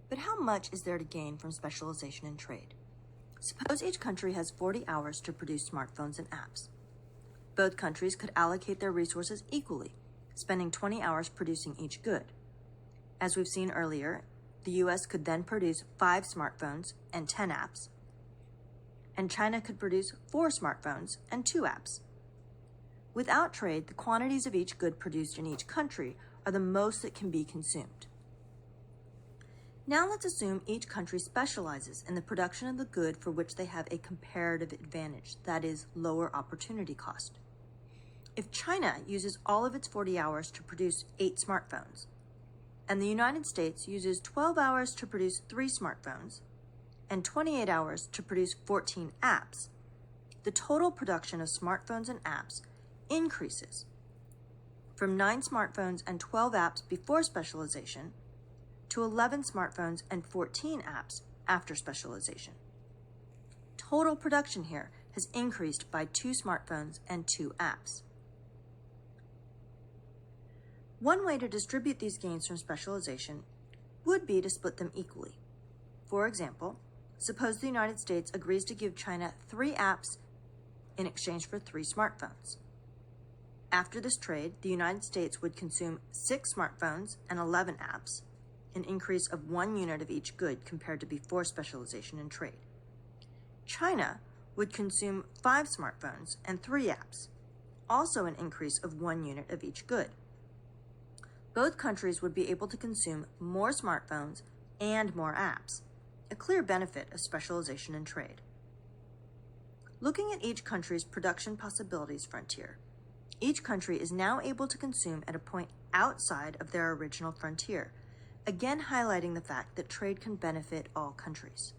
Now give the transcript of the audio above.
But how much is there to gain from specialization in trade? Suppose each country has 40 hours to produce smartphones and apps. Both countries could allocate their resources equally, spending 20 hours producing each good. As we've seen earlier, the US could then produce 5 smartphones and 10 apps, and China could produce 4 smartphones and 2 apps. Without trade, the quantities of each good produced in each country are the most that can be consumed. Now let's assume each country specializes in the production of the good for which they have a comparative advantage, that is, lower opportunity cost. If China uses all of its 40 hours to produce 8 smartphones, and the United States uses 12 hours to produce 3 smartphones, and 28 hours to produce 14 apps, the total production of smartphones and apps increases from 9 smartphones and 12 apps before specialization to 11 smartphones and 14 apps after specialization. Total production here has increased by 2 smartphones and 2 apps. One way to distribute these gains from specialization would be to split them equally. For example, suppose the United States agrees to give China 3 apps in exchange for 3 smartphones. After this trade, the United States would consume 6 smartphones and 11 apps, an increase of 1 unit of each good compared to before specialization in trade. China would consume 5 smartphones and 3 apps, also an increase of 1 unit of each good. Both countries would be able to consume more smartphones and more apps, a clear benefit of specialization in trade. Looking at each country's production possibilities frontier, each country is now able to consume at a point outside of their original frontier, again highlighting the fact that trade can benefit all countries.